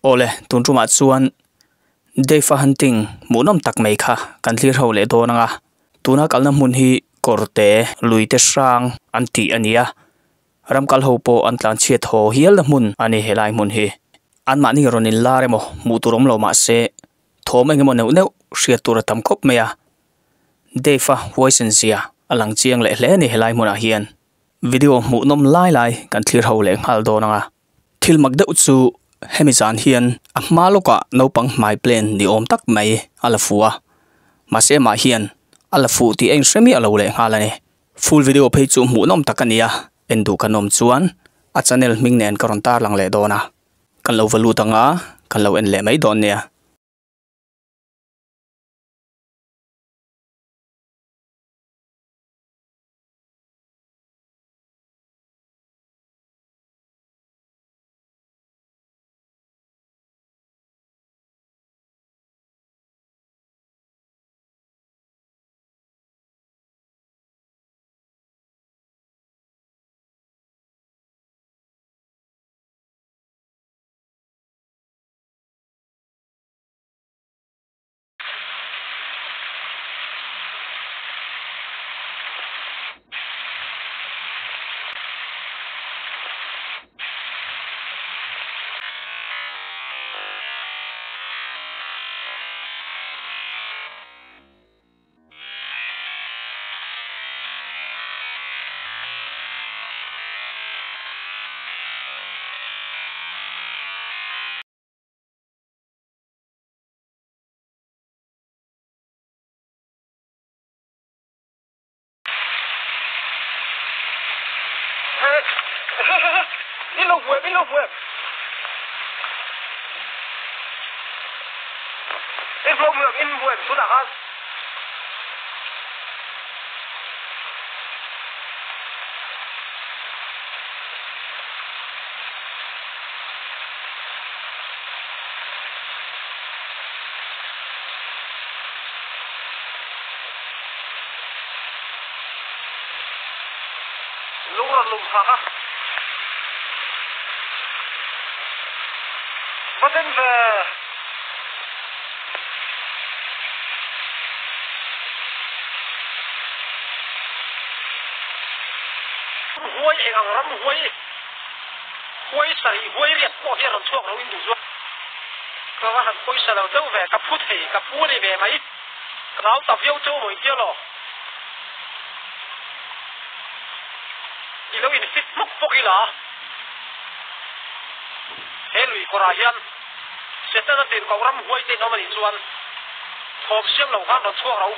ole tun ruma chuan Deifa hunting munom tak mai kha kan thlir ho le do nanga tuna kalna mun hi korte luite sang anti ania ram kal ho po an tlan chiat ho hial na mun ani helai mun hi an ma ni ronin la remo mu turom lo ma se thom engemo neu neu hria tur tam khop meya Deifa voice and zia alang chiang le hle ni helai mun a hian video mu nom lai lai kan thlir ho le ngal do nanga thil magda uchu hemizan hian a hmaloka no pang mai plan ni om tak mai alafua mase ma hian alafu ti eng semi alo le ngalani full video page chu mu nom takania endu kanom chuan a channel ming nen karon tar lang le dona kan lo valu tanga kan lo en le mai don nia in love web sudah kan lung ha Baden về huay ang ram huay sari huay riat mo hian ron chuak lo in du zo ka han koi sa lo deu ve ka phut hei ka pu ni ve mai rau tập yêu châu moi kia lo ilo in fit mok pokila helui korahian setana tin ko ram huai te nomani chuan thom siam lo khan ron chuak lo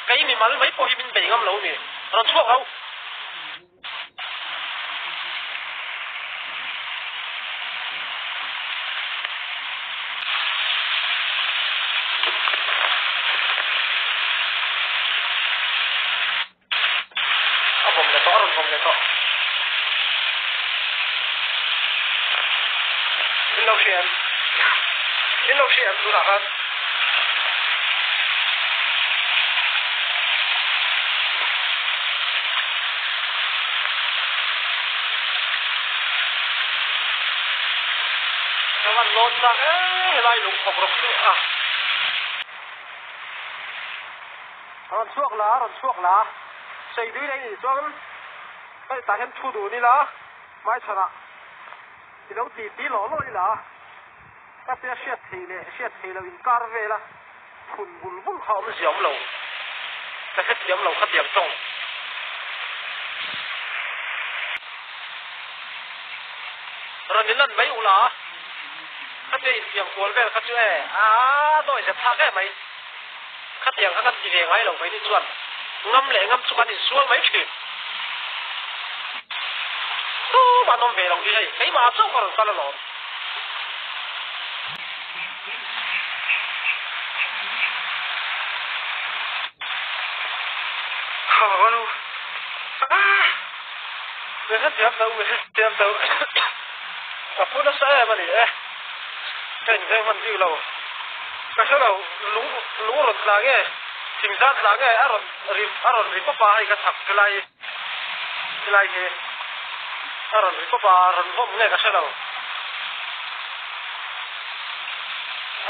kai mi mal mai po hi min be ngam lo ni ron chuak lo abom le to in lo shen du da kan kawan lon sa lai lung khop rok ni ron chuak la sei dui nei chuan kai ta hen thu du ni la mai chana ti lo ti lo ni la ka se shet thei lo in kar ve la phun bul khom siam lo ka het siam lo khat yang tong ron lan mai ula ka te siam kol ve ka chu doi se phak e mai khat yang ka ti ve ngai lo mai ni chuan ngam le ngam chuan in sual mai thi mà nó về lòng đi đây, cái mà sao còn sao nó không luôn, về hết tiệm đâu, tập nó sẽ mà đi, cái mình đi lâu, cái số lâu lú rồi là cái, chính xác là cái aron rip pa hay cái thằng cái này aron rip pa aron hôm nay cái số lâu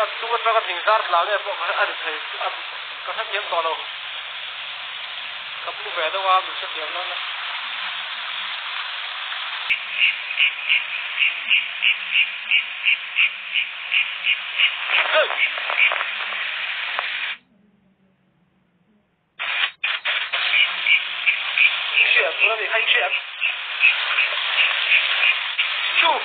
tu ka ka thing zar la le po a ri thei ka sa kem to lo ka pu ve da wa mi se kem lo na chuyện nữa thì hay chuyện chu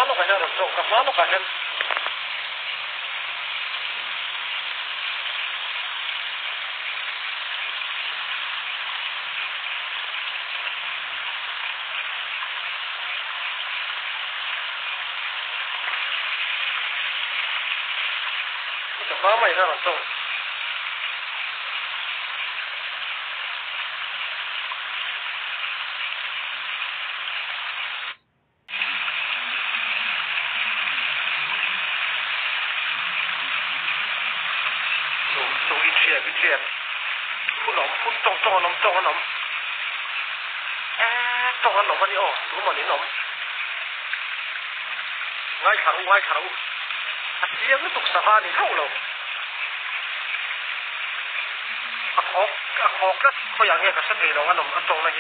nó phải ra được rộng cặp nó phải hơn cặp mày ra được rộng chuyện phun nóng phun trong nóng trong nóng trong nóng mà đi đúng mà đi nóng ngay thẳng tiếng nó tục xả đi thâu lâu học rất có dạng nghe cả sân thì nó ăn nóng ăn trong này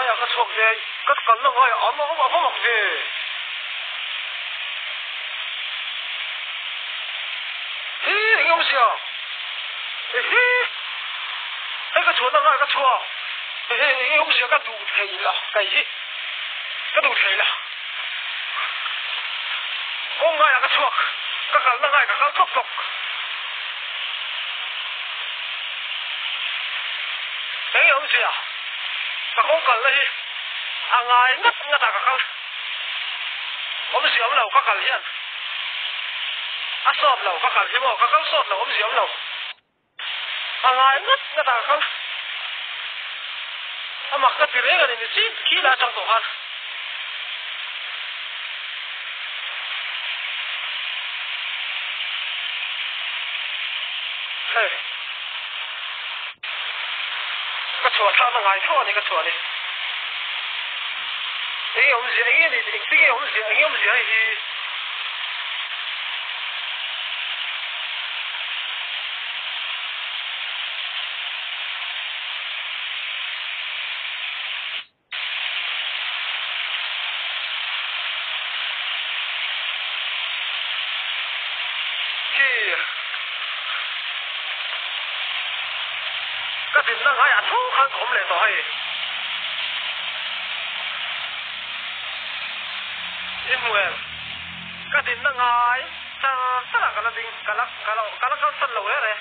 ai cái chuột gì cái cần nó ai ấm nó không mặc gì hi anh không sao hi cái chuột nó ai cái chuột hi anh không sao cái đủ thầy là cái gì cái đủ thầy là không ai cái chuột cái cần nó ai cái cần thọc anh không sao cái không cần là gì anh ai ngắt ta cái cần ông siêu lâu cái cần hiện à sọt lâu cái cần thì mà cái cần sọt lâu ông siêu lâu anh ai ngắt ta cái cần à mặc cái gì cái này chỉ khi là trong tổ han cái chuột sao nó ngại thua này cái chuột này anh ông gì anh này cái ông gì thì cái gì nó ngại thua khăn không lẽ đó hay Imuel cái gì nó ngại sao sao là cái là cái là cái sân lầu đấy